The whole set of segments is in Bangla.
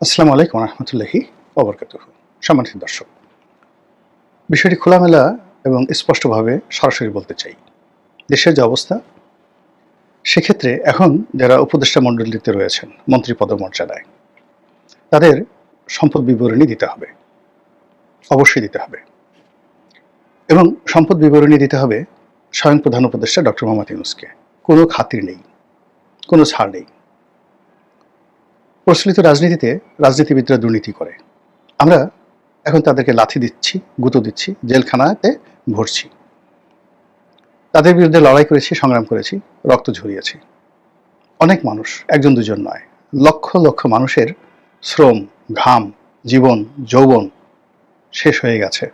আসসালামু আলাইকুম রহমতুল্লাহি ওবরকাতুহ। সম্মানিত দর্শক, বিষয়টি খোলামেলা এবং স্পষ্টভাবে সরাসরি বলতে চাই। দেশের যে অবস্থা, সেক্ষেত্রে এখন যারা উপদেষ্টা মণ্ডলীতে রয়েছেন মন্ত্রী পদমর্যাদায়, তাদের সম্পদ বিবরণী দিতে হবে, অবশ্যই দিতে হবে। এবং সম্পদ বিবরণী দিতে হবে স্বয়ং প্রধান উপদেষ্টা ডক্টর মোহাম্মদ ইউনূসকে। কোনো খাতির নেই, কোনো ছাড় নেই। প্রচলিত রাজনীতিতে রাজনীতিবিদরা দুর্নীতি করে, আমরা এখন তাদেরকে লাথি দিচ্ছি, গুঁতো দিচ্ছি, জেলখানাতে ভরছি। তাদের বিরুদ্ধে লড়াই করেছি, সংগ্রাম করেছি, রক্ত ঝরিয়েছি। অনেক মানুষ, একজন দুজন নয়, লক্ষ লক্ষ মানুষের শ্রম, ঘাম, জীবন, যৌবন শেষ হয়ে গেছে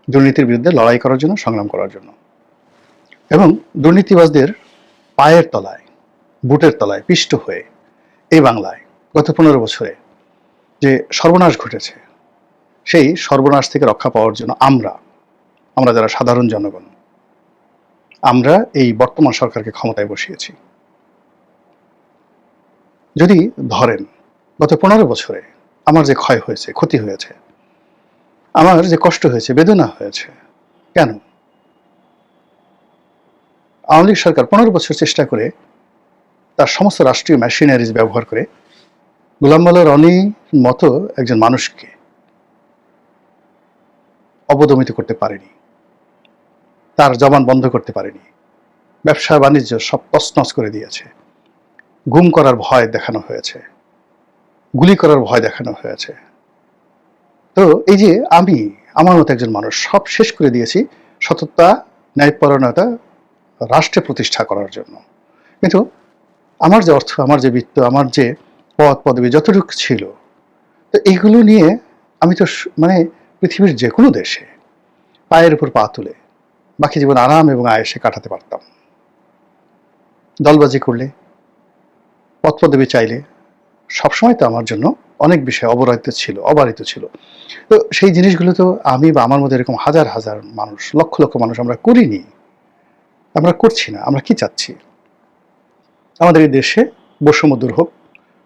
দুর্নীতির বিরুদ্ধে লড়াই করার জন্য, সংগ্রাম করার জন্য। এবং দুর্নীতিবাজদের পায়ের তলায়, বুটের তলায় পিষ্ট হয়ে এই বাংলায় গত 15 বছরে যে সর্বনাশ ঘটেছে, সেই সর্বনাশ থেকে রক্ষা পাওয়ার জন্য আমরা যারা সাধারণ জনগণ, আমরা এই বর্তমান সরকারকে ক্ষমতায় বসিয়েছি। যদি ধরেন গত 15 বছরে আমার যে ক্ষয় হয়েছে, ক্ষতি হয়েছে, আমার যে কষ্ট হয়েছে, বেদনা হয়েছে, কেন? আওয়ামী লীগ সরকার 15 বছর চেষ্টা করে তার সমস্ত রাষ্ট্রীয় মেশিনারিজ ব্যবহার করে গোলাম মোল্লা রনির মতো একজন মানুষকে অবদমিত করতে পারেনি, তার জবান বন্ধ করতে পারেনি, ব্যবসা বাণিজ্য সব তছনছ করে দিয়েছে, গুম করার ভয় দেখানো হয়েছে, গুলি করার ভয় দেখানো হয়েছে। তো এই যে আমার মতো একজন মানুষ সব শেষ করে দিয়েছি সততা, ন্যায়পরায়ণতা রাষ্ট্রে প্রতিষ্ঠা করার জন্য। কিন্তু আমার যে অর্থ, আমার যে বৃত্ত, আমার যে পদ পদবি যতটুকু ছিল, তো এইগুলো নিয়ে আমি তো মানে পৃথিবীর যে কোনো দেশে পায়ের উপর পা তুলে বাকি জীবন আরাম এবং আয়েসে কাটাতে পারতাম। দলবাজি করলে, পদ পদবি চাইলে সবসময় তো আমার জন্য অনেক বিষয় অবারিত ছিল। তো সেই জিনিসগুলো তো আমি বা আমার মধ্যে এরকম হাজার হাজার মানুষ, লক্ষ লক্ষ মানুষ আমরা করিনি, আমরা করছি না। আমরা কি চাচ্ছি? আমাদের এই দেশে বৈষম্য দূর হোক,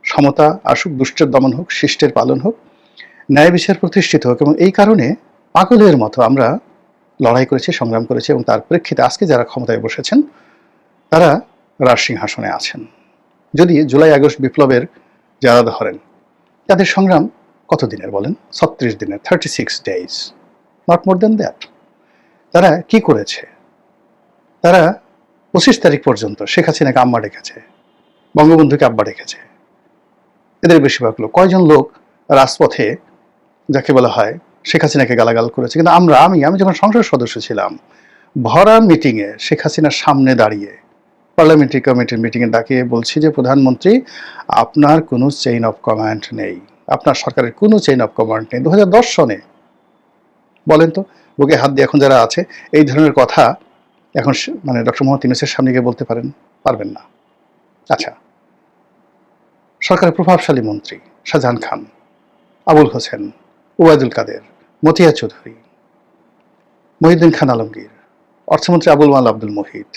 সমতা আসুক, দুষ্টের দমন হোক, শিষ্টের পালন হোক, ন্যায় বিচার প্রতিষ্ঠিত হোক। এবং এই কারণে পাগলের মতো আমরা লড়াই করেছি, সংগ্রাম করেছি, এবং তার প্রেক্ষিতে আজকে যারা ক্ষমতায় বসেছেন তারা রাজসিংহাসনে আছেন। যদি জুলাই আগস্ট বিপ্লবের যারা ধরেন, তাদের সংগ্রাম কত দিনের বলেন? 36 দিনের, 36 days, not more than that. তারা কি করেছে? তারা 25 তারিখ পর্যন্ত শেখ হাসিনাকে আম্মা ডেকেছে, বঙ্গবন্ধুকে আব্বা ডেকেছে। এদের বেশিরভাগ লোক, কয়জন লোক রাজপথে যাকে বলা হয় শেখ হাসিনাকে গালাগাল করেছে। কিন্তু আমি যখন সংসদ সদস্য ছিলাম, ভরা মিটিংয়ে শেখ হাসিনার সামনে দাঁড়িয়ে পার্লামেন্টারি কমিটির মিটিংয়ে ডাকিয়ে বলছি যে, প্রধানমন্ত্রী, আপনার কোনো চেইন অফ কমান্ড নেই, আপনার সরকারের কোনো চেইন অফ কমান্ড নেই। 2010 সনে বলেন তো, বুকে হাত দিয়ে এখন যারা আছে এই ধরনের কথা এখন মানে ডক্টর মোহাম্মদ ইউনূসের সামনে গিয়ে বলতে পারবেন না? আচ্ছা, সরকারের প্রভাবশালী মন্ত্রী শাহজাহান খান, আবুল হোসেন, ওবায়দুল কাদের, মতিয়া চৌধুরী, মহিউদ্দিন খান আলমগীর, অর্থমন্ত্রী আবুল মাল আব্দুল মুহিত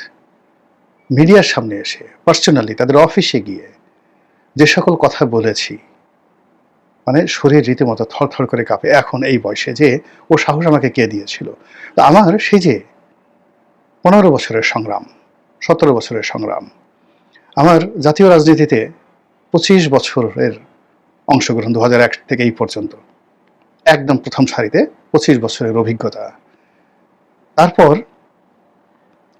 মিডিয়ার সামনে এসে পার্সোনালি তাদের অফিসে গিয়ে যে সকল কথা বলেছি, মানে শরীর রীতিমতো থরথর করে কাঁপে এখন এই বয়সে, যে ও সাহস আমাকে কে দিয়েছিল। তো আমার সেই যে 15 বছরের সংগ্রাম, 17 বছরের সংগ্রাম, আমার জাতীয় রাজনীতিতে 25 বছরের অংশগ্রহণ, 2001 থেকে এই পর্যন্ত একদম প্রথম সারিতে 25 বছরের অভিজ্ঞতা, তারপর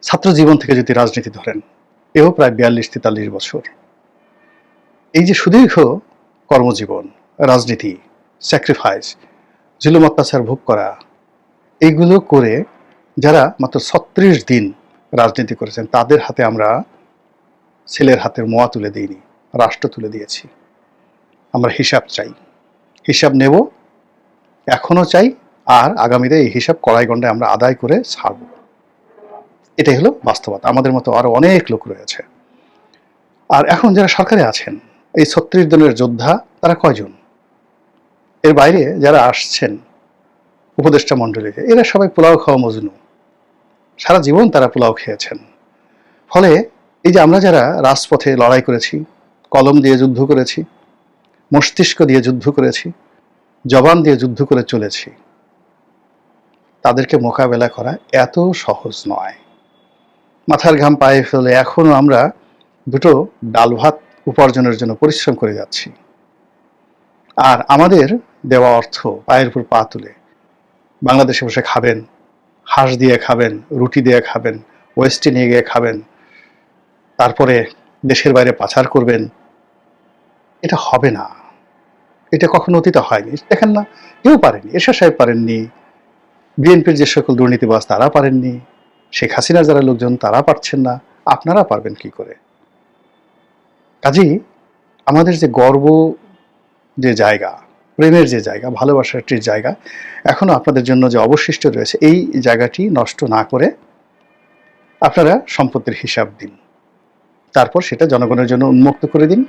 ছাত্র জীবন থেকে যদি রাজনীতি ধরেন, এও প্রায় 42-43 বছর। এই যে সুদীর্ঘ কর্মজীবন, রাজনীতি, স্যাক্রিফাইস, জুলুম অত্যাচার ভোগ করা, এইগুলো করে যারা মাত্র 36 দিন রাজনীতি করেছেন, তাদের হাতে আমরা ছেলের হাতের মোয়া তুলে দিইনি, রাষ্ট্র তুলে দিয়েছি। আমরা হিসাব চাই, হিসাব নেব, এখনো চাই, আর আগামীতে এই হিসাব কড়াই গণ্ডায় আমরা আদায় করে ছাড়ব। এটাই হলো বাস্তবতা। আমাদের মতো আরো অনেক লোক রয়েছে। আর এখন যারা সরকারে আছেন, এই 36 দিনের যোদ্ধা, তারা কয়জন? এর বাইরে যারা আসছেন উপদেষ্টা মণ্ডলীতে, এরা সবাই পোলাও খাওয়া মজনু, সারা জীবন তারা পোলাও খেয়েছেন। ফলে এই যে আমরা যারা রাজপথে লড়াই করেছি, কলম দিয়ে যুদ্ধ করেছি, মস্তিষ্ক দিয়ে যুদ্ধ করেছি, জবান দিয়ে যুদ্ধ করে চলেছি, তাদেরকে মোকাবেলা করা এত সহজ নয়। মাথার ঘাম পায়ে ফেলে এখনো আমরা দুটো ডাল ভাত উপার্জনের জন্য পরিশ্রম করে যাচ্ছি। আর আমাদের দেওয়া অর্থ পায়ের উপর পা তুলে বাংলাদেশে বসে খাবেন, হাঁস দিয়ে খাবেন, রুটি দিয়ে খাবেন, ওয়েস্টে নিয়ে গিয়ে খাবেন, তারপরে দেশের বাইরে পাচার করবেন, এটা হবে না। এটা কখনো অতীতে হয়নি। দেখেন না, কেউ পারেনি। এরশাদ সাহেব পারেননি, বিএনপির যে সকল দুর্নীতিবাজ তারা পারেননি, শেখ হাসিনার যারা লোকজন তারা পারছেন না, আপনারা পারবেন কি করে? কাজেই আমাদের যে গর্ব, যে জায়গা, প্রেমের যে জায়গা, ভালোবাসাটির জায়গা এখনো আপনাদের জন্য যে অবশিষ্ট রয়েছে, এই জায়গাটি নষ্ট না করে আপনারা সম্পত্তির হিসাব দিন, তারপর সেটা জনগণের জন্য উন্মুক্ত করে দিন।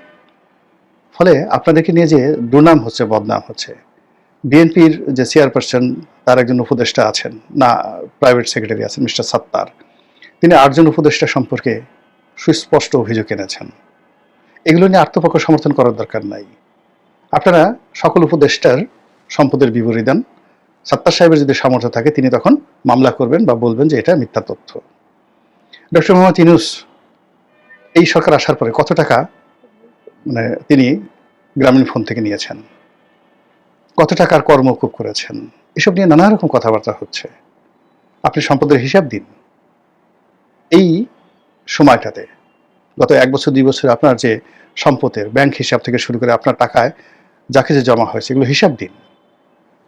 ফলে আপনাদেরকে নিয়ে যে দুর্নাম হচ্ছে, বদনাম হচ্ছে। বিএনপির যে চেয়ারপারসন, তার একজন উপদেষ্টা আছেন, না প্রাইভেট সেক্রেটারি আছেন মিস্টার সাত্তার, তিনি 8 জন উপদেষ্টা সম্পর্কে সুস্পষ্ট অভিযোগ এনেছেন। এগুলো নিয়ে আত্মপক্ষ সমর্থন করার দরকার নাই। আপনারা সকল উপদেষ্টার সম্পদের বিবরী দেন। সাত্তার সাহেবের যদি সামর্থ্য থাকে তিনি তখন মামলা করবেন বা বলবেন যে এটা মিথ্যা তথ্য। ডক্টর মোহাম্মদ ইউনূস এই সরকার আসার পরে কত টাকা তিনি গ্রামীণ ফোন থেকে নিয়েছেন, কত টাকার কর্মকূপ করেছেন, এসব নিয়ে নানা রকম কথাবার্তা হচ্ছে। আপনি সম্পদের হিসাব দিন। এই সময়টাতে গত 1 বছর 2 বছরে আপনার যে সম্পদের ব্যাংক হিসাব থেকে শুরু করে আপনার টাকায় যা কিছু জমা হয়েছে এগুলো হিসাব দিন।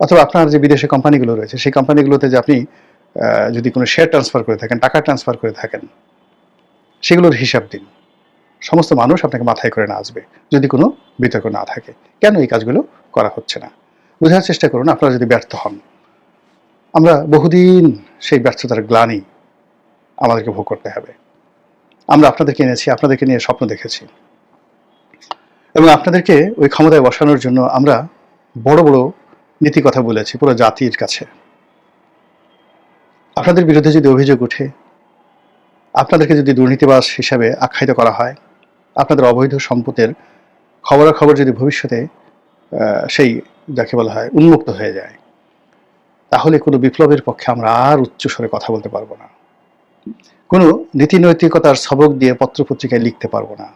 অথবা আপনার যে বিদেশে কোম্পানিগুলো রয়েছে সেই কোম্পানিগুলোতে যে আপনি যদি কোনো শেয়ার ট্রান্সফার করে থাকেন, টাকা ট্রান্সফার করে থাকেন, সেগুলোর হিসাব দিন। সমস্ত মানুষ আপনাকে মাথায় করে নাচবে যদি কোনো বিতর্ক না থাকে। কেন এই কাজগুলো করা হচ্ছে না বোঝার চেষ্টা করুন। আপনারা যদি ব্যর্থ হন, আমরা বহুদিন সেই ব্যর্থতার গ্লানি আমাদেরকে ভোগ করতে হবে। আমরা আপনাদেরকে এনেছি, আপনাদেরকে নিয়ে স্বপ্ন দেখেছি, এবং আপনাদেরকে ওই ক্ষমতায় বসানোর জন্য আমরা বড় বড় নীতি কথা বলেছি পুরো জাতির কাছে। আপনাদের বিরুদ্ধে যদি অভিযোগ উঠে, আপনাদেরকে যদি দুর্নীতিবাজ হিসাবে আখ্যায়িত করা হয়, আপনাদের অবৈধ সম্পদের খবরাখবর যদি ভবিষ্যতে সেই যাকে বলা হয় উন্মুক্ত হয়ে যায়, তাহলে কোনো বিপ্লবের পক্ষে আমরা আর উচ্চস্বরে কথা বলতে পারবো না। কোনো নীতি নৈতিকতার সবক দিয়ে পত্রপত্রিকায় লিখতে পারবো না।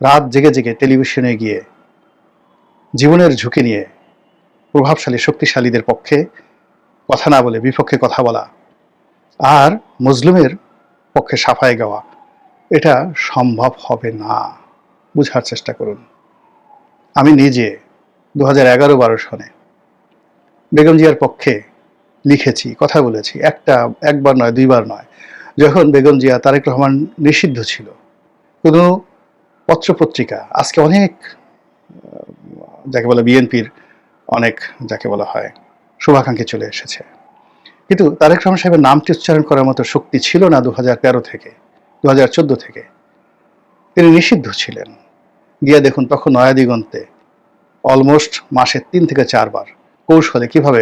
রাত জেগে জেগে টেলিভিশনে গিয়ে জীবনের ঝুঁকি নিয়ে প্রভাবশালী শক্তিশালীদের পক্ষে কথা না বলে বিপক্ষে কথা বলা আর মজলুমের পক্ষে সাফাই গাওয়া, এটা সম্ভব হবে না। বুঝার চেষ্টা করুন। আমি নিজে 2011-12 সনে বেগম জিয়ার পক্ষে লিখেছি, কথা বলেছি, একবার নয়, 2বার নয়। যখন বেগম জিয়া, তারেক রহমান নিষিদ্ধ ছিল, কোনো পত্রপত্রিকা, আজকে অনেক যাকে বলে বিএনপির অনেক যাকে বলা হয় শুভাকাঙ্ক্ষী চলে এসেছে, কিন্তু তারেক রহমান সাহেবের নামটি উচ্চারণ করার মতো শক্তি ছিল না 2013 থেকে, 2014 থেকে। তিনি নিষিদ্ধ ছিলেন। গিয়ে দেখুন তখন নয়াদিগন্তে অলমোস্ট মাসে 3 থেকে 4 বার কৌশলে কিভাবে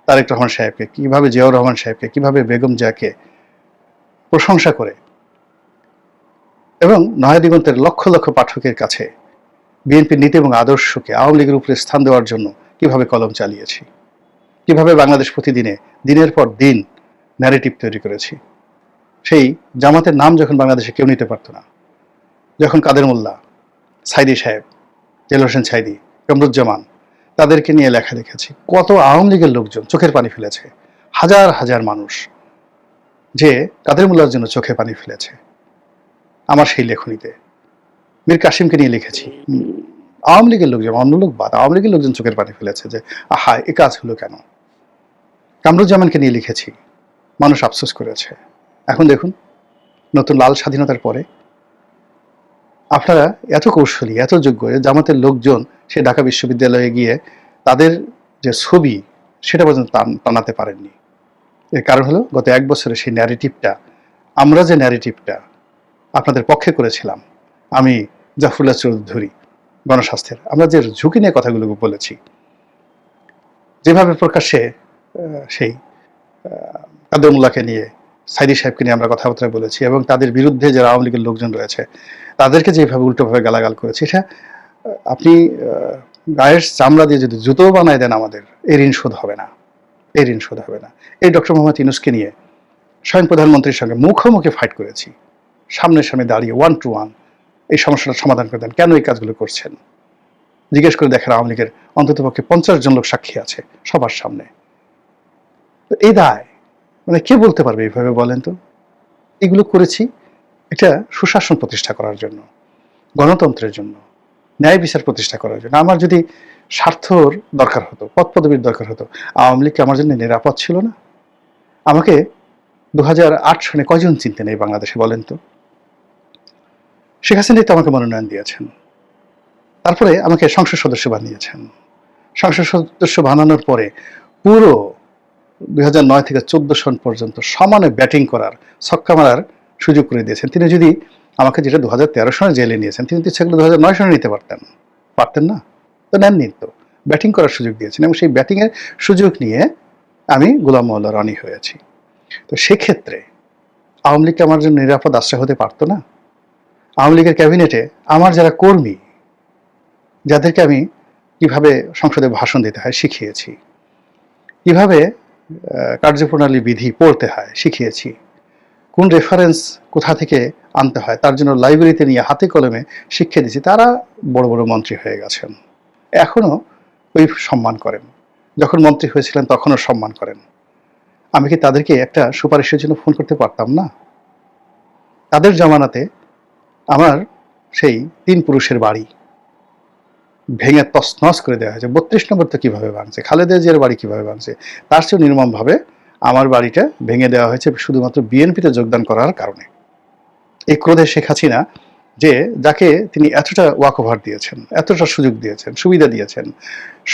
তারেক রহমান সাহেবকে, কিভাবে জিয়াউর রহমান সাহেবকে, কিভাবে বেগম জিয়াকে প্রশংসা করে এবং নয়াদিগন্তের লক্ষ লক্ষ পাঠকের কাছে বিএনপির নীতি এবং আদর্শকে আওয়ামী লীগের উপরে স্থান দেওয়ার জন্য কিভাবে কলম চালিয়েছি, কিভাবে বাংলাদেশ প্রতিদিনে দিনের পর দিন ন্যারেটিভ তৈরি করেছি। সেই জামাতের নাম যখন বাংলাদেশে কেউ নিতে পারতো না, যখন কাদের মোল্লা, সাইদি সাহেব, দেলোয়ার হোসেন সাইদি, কামরুজ্জামান, তাদেরকে নিয়ে লেখা লিখেছি। কত আওয়ামী লীগের লোকজন চোখের পানি ফেলেছে, হাজার হাজার মানুষ যে কাদের মোল্লার জন্য চোখে পানি ফেলেছে। আমার সেই লেখনীতে মীর কাসিমকে নিয়ে লিখেছি। আওয়ামী লীগের লোকজন, অন্য লোক বাদ, আওয়ামী লীগের লোকজন চোখের পানি ফেলেছে যে আহা এ কাজ হলো কেন। কামরুজ্জামানকে নিয়ে লিখেছি, মানুষ আফসোস করেছে। এখন দেখুন নতুন লাল স্বাধীনতার পরে আপনারা এত কৌশলী, এত যোগ্য, জামাতের লোকজন সে ঢাকা বিশ্ববিদ্যালয়ে গিয়ে তাদের যে ছবি সেটা পর্যন্ত টানাতে পারেননি। এর কারণ হলো গত 1 বছরে সেই ন্যারেটিভটা, আমরা যে ন্যারেটিভটা আপনাদের পক্ষে করেছিলাম, আমি জাফরুল্লাহ চৌধুরী গণস্বাস্থ্যের, আমরা যে ঝুঁকি নিয়ে কথাগুলো বলেছি, যেভাবে প্রকাশ্যে সেই কাদের মোল্লাকে নিয়ে, সাইদি সাহেবকে নিয়ে আমরা কথাবার্তা বলেছি এবং তাদের বিরুদ্ধে যারা আওয়ামী লীগের লোকজন রয়েছে তাদেরকে যেভাবে উল্টোভাবে গালাগাল করেছে, এটা আপনি গায়ের চামড়া দিয়ে যদি জুতো বানায় দেন আমাদের, এই ঋণ শোধ হবে না, এই ঋণ শোধ হবে না। এই ডক্টর মোহাম্মদ ইউনূসকে নিয়ে স্বয়ং প্রধানমন্ত্রীর সঙ্গে মুখোমুখি ফাইট করেছি, সামনে সামনে দাঁড়িয়ে 1 to 1 এই সমস্যাটার সমাধান করে দেন, কেন এই কাজগুলো করছেন জিজ্ঞেস করে দেখেন। আওয়ামী লীগের অন্ততপক্ষে 50 জন লোক সাক্ষী আছে সবার সামনে। তো এই দায় মানে কে বলতে পারবে এইভাবে, বলেন তো? এগুলো করেছি এটা সুশাসন প্রতিষ্ঠা করার জন্য, গণতন্ত্রের জন্য, ন্যায় বিচার প্রতিষ্ঠা করার জন্য। আমার যদি স্বার্থর দরকার হতো, পদ পদবীর দরকার হতো, আওয়ামী লীগ আমার জন্য নিরাপদ ছিল না? আমাকে 2008 সনে কয়জন চিনতেন এই বাংলাদেশে, বলেন তো? শেখ হাসিনাই তো আমাকে মনোনয়ন দিয়েছেন, তারপরে আমাকে সংসদ সদস্য বানিয়েছেন। সংসদ সদস্য বানানোর পরে পুরো 2009 থেকে 14 সন পর্যন্ত সমানে ব্যাটিং করার, ছক্কা মারার সুযোগ করে দিয়েছেন। তিনি যদি আমাকে, যেটা 2013 সনে জেলে নিয়েছেন, তিনি তো সেগুলো 2009 সনে নিতে পারতেন, পারতেন না? তো নেননি, তো ব্যাটিং করার সুযোগ দিয়েছেন, এবং সেই ব্যাটিংয়ের সুযোগ নিয়ে আমি গোলাম মোল্লা রনি হয়েছি। তো সেক্ষেত্রে আওয়ামী লীগকে আমার জন্য নিরাপদ আশ্রয় হতে পারতো না? আওয়ামী লীগের ক্যাবিনেটে আমার যারা কর্মী, যাদেরকে আমি কিভাবে সংসদে ভাষণ দিতে হয় শিখিয়েছি, কিভাবে কার্যপ্রণালী বিধি পড়তে হয় শিখিয়েছি, কোন রেফারেন্স কোথা থেকে আনতে হয় তার জন্য লাইব্রেরিতে নিয়ে হাতে কলমে শিক্ষা দিয়েছি, তারা বড় বড় মন্ত্রী হয়ে গেছেন, এখনো ওই সম্মান করেন। যখন মন্ত্রী হয়েছিলেন তখনও সম্মান করেন। আমি কি তাদেরকে একটা সুপারিশের জন্য ফোন করতে পারতাম না? তাদের জমানাতে আমার সেই 3 পুরুষের বাড়ি ভেঙে তছনছ করে দেওয়া হয়েছে। 32 নম্বর তো কিভাবে ভাঙছে, খালেদা জিয়ার বাড়ি কিভাবে ভাঙছে, তার চেয়ে নির্মমভাবে আমার বাড়িটা ভেঙে দেওয়া হয়েছে শুধুমাত্র বিএনপিতে যোগদান করার কারণে। এই ক্রোধে শেখ হাসিনা, যে যাকে তিনি এতটা ওয়াকওভার দিয়েছেন, এতটা সুযোগ দিয়েছেন, সুবিধা দিয়েছেন,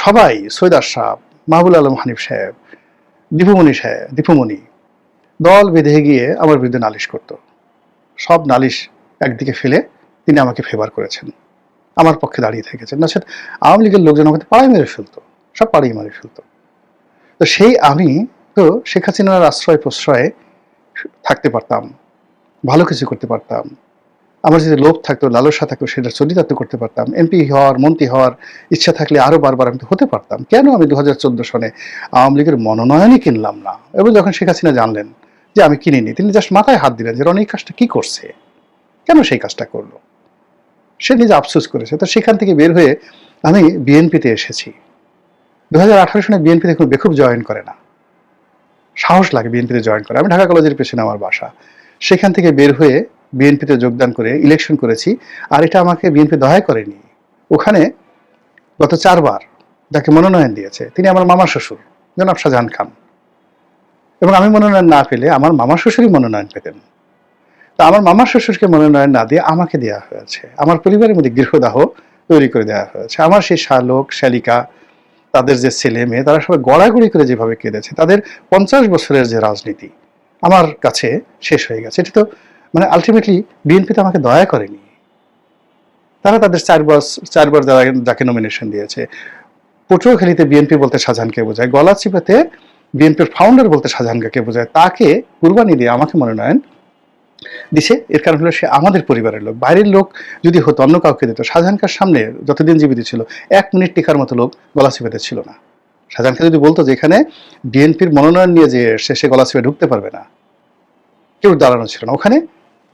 সবাই, সৈয়দ আশরাফ, মাহবুব আলম হানিফ সাহেব, দীপুমণি দল বেঁধে গিয়ে আমার বিরুদ্ধে নালিশ করত। সব নালিশ একদিকে ফেলে তিনি আমাকে ফেভার করেছেন, আমার পক্ষে দাঁড়িয়ে থেকেছেন। না, সেটা আওয়ামী লীগের লোকজন আমাকে পাড়ায় মেরে ফেলতো, সব পাড়িয়ে মেরে ফেলতো। তো সেই আমি তো শেখ হাসিনার আশ্রয় প্রশ্রয়ে থাকতে পারতাম, ভালো কিছু করতে পারতাম, আমার যদি লোভ থাকতো, লালসা থাকতো, সেটা চরিতার্থ করতে পারতাম। এমপি হওয়ার, মন্ত্রী হওয়ার ইচ্ছা থাকলে আরো বারবার আমি তো হতে পারতাম। কেন আমি 2014 সনে আওয়ামী লীগের মনোনয়নই কিনলাম না? এবং যখন শেখ হাসিনা জানলেন যে আমি কিনিনি, তিনি জাস্ট মাথায় হাত দিলেন যে রনি এই কাজটা কি করছে, কেন সেই কাজটা করলো, সে নিজে আফসোস করেছে। তো সেখান থেকে বের হয়ে আমি বিএনপিতে এসেছি। 2018 সনে বিএনপিতে কোনো বেকুব জয়েন করে না, সাহস লাগে বিএনপিতে জয়েন করে। আমি ঢাকা কলেজের পেছনে আমার বাসা, সেখান থেকে বের হয়ে বিএনপিতে যোগদান করে ইলেকশন করেছি। আর এটা আমাকে বিএনপি দয়া করেনি। ওখানে গত 4 বার যাকে মনোনয়ন দিয়েছে তিনি আমার মামা শ্বশুর জনাব শাহজাহান খান, এবং আমি মনোনয়ন না পেলে আমার মামা শ্বশুরই মনোনয়ন পেতেন। তা আমার মামা শ্বশুরকে মনোনয়ন না দিয়ে আমাকে দেওয়া হয়েছে, আমার পরিবারের মধ্যে গৃহদাহ তৈরি করে দেওয়া হয়েছে। আমার সেই শালক শালিকা, তাদের যে ছেলে মেয়ে, তারা সবাই গড়াগড়ি করে যেভাবে কেঁদেছে, তাদের 50 বছরের যে রাজনীতি আমার কাছে শেষ হয়ে গেছে। এটা তো মানে আলটিমেটলি বিএনপি তো আমাকে দয়া করেনি। তারা তাদের 4 বার যাকে নমিনেশন দিয়েছে, পটুয়াখালীতে বিএনপি বলতে শাহজাহানকে বোঝায়, গলাচিপাতে বিএনপির ফাউন্ডার বলতে শাহজাহানকে বোঝায়, তাকে কুরবানি দিয়ে আমাকে মনোনয়ন দিছে। এর কারণ হলো সে আমাদের পরিবারের লোক। বাইরের লোক যদি হতো, অন্য কাউকে দিত, শাহজাহানকার সামনে যতদিন জীবিত ছিল 1 মিনিট টিকার মতো লোক গলাচিপাতে ছিল না। শাহজাহানকে যদি বলতো যে এখানে বিএনপির মনোনয়ন নিয়ে যে সে গলাচিপে ঢুকতে পারবে না, কেউ দাঁড়ানো ছিল না ওখানে।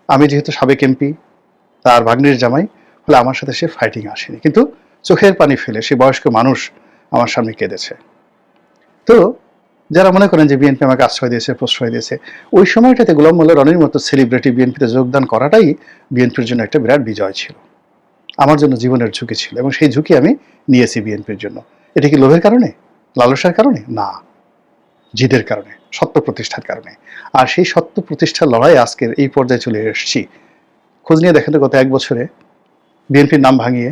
আমি যেহেতু সাবেক এমপি, তার ভাগ্নির জামাই হলে আমার সাথে সে ফাইটিং আসেনি, কিন্তু চোখের পানি ফেলে সে বয়স্ক মানুষ আমার সামনে কেঁদেছে। তো যারা মনে করেন যে বিএনপি আমাকে আশ্রয় দিয়েছে, প্রশ্রয় দিয়েছে, ওই সময়টাতে গোলাম মোল্লা রনির মতো সেলিব্রিটি বিএনপিতে যোগদান করাটাই বিএনপির জন্য একটা বিরাট বিজয় ছিল, আমার জন্য জীবনের ঝুঁকি ছিল, এবং সেই ঝুঁকি আমি নিয়েছি বিএনপির জন্য। এটা কি লোভের কারণে, লালসার কারণে? না, জিদের কারণে, সত্য প্রতিষ্ঠার কারণে। আর সেই সত্য প্রতিষ্ঠার লড়াই আজকের এই পর্যায়ে চলে এসেছি। খোঁজ নিয়ে দেখেন তো গত 1 বছরে বিএনপির নাম ভাঙিয়ে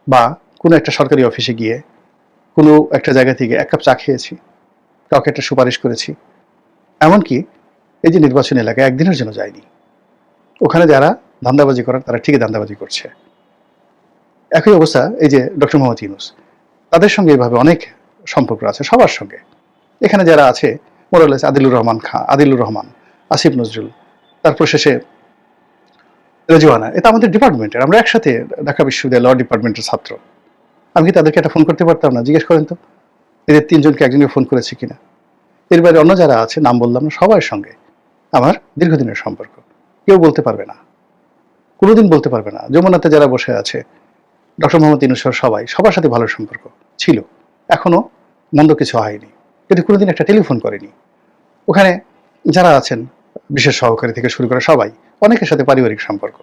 বা কোনো একটা সরকারি অফিসে গিয়ে কোনো একটা জায়গা থেকে 1 কাপ চা খেয়েছি, কাউকে একটা সুপারিশ করেছি, এমনকি এই যে নির্বাচনী এলাকায় একদিনের জন্য যায়নি। ওখানে যারা ধান্দাবাজি করার তারা ঠিকই ধান্দাবাজি করছে। একই অবস্থা এই যে ডক্টর মোহাম্মদ ইউনূস, তাদের সঙ্গে এভাবে অনেক সম্পর্ক আছে, সবার সঙ্গে। এখানে যারা আছে মোরালেস আদিলুর রহমান, আসিফ নজরুল, তারপর শেষে রেজওয়ানা, এটা আমাদের ডিপার্টমেন্টের, আমরা একসাথে ঢাকা বিশ্ববিদ্যালয় ল ডিপার্টমেন্টের ছাত্র। আমি কি তাদেরকে একটা ফোন করতে পারতাম না? জিজ্ঞেস করেন তো, এদের তিনজনকে একজনকে ফোন করেছি কিনা। এর বাইরে অন্য যারা আছে, নাম বললাম না, সবার সঙ্গে আমার দীর্ঘদিনের সম্পর্ক। কেউ বলতে পারবে না, কোনোদিন বলতে পারবে না। যমুনাতে যারা বসে আছে, ডক্টর মোহাম্মদ ইউনূস সহ সবার সাথে ভালো সম্পর্ক ছিল, এখনো মন্দ কিছু হয়নি, কিন্তু কোনোদিন একটা টেলিফোন করেনি। ওখানে যারা আছেন, বিশেষ সহকারী থেকে শুরু করে সবাই, অনেকের সাথে পারিবারিক সম্পর্ক,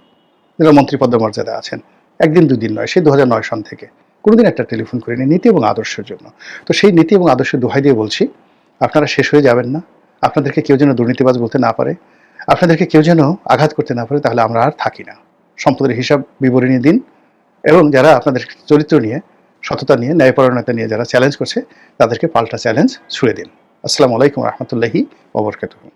যারা মন্ত্রী পদমর্যাদা আছেন, একদিন দুদিন নয়, সেই 2009 সন থেকে কোনোদিন একটা টেলিফোন করেনি, নীতি এবং আদর্শের জন্য। তো সেই নীতি এবং আদর্শের দোহাই দিয়ে বলছি, আপনারা শেষ হয়ে যাবেন না। আপনাদেরকে কেউ যেন দুর্নীতিবাজ বলতে না পারে, আপনাদেরকে কেউ যেন আঘাত করতে না পারে, তাহলে আমরা আর থাকি না। সম্পদের হিসাব বিবরণী দিন, এবং যারা আপনাদের চরিত্র নিয়ে, সততা নিয়ে, ন্যায়পরায়ণতা নিয়ে যারা চ্যালেঞ্জ করছে, তাদেরকে পাল্টা চ্যালেঞ্জ ছুড়ে দিন। আসসালামু আলাইকুম রহমতুল্লাহি ওয়া বারাকাতুহু।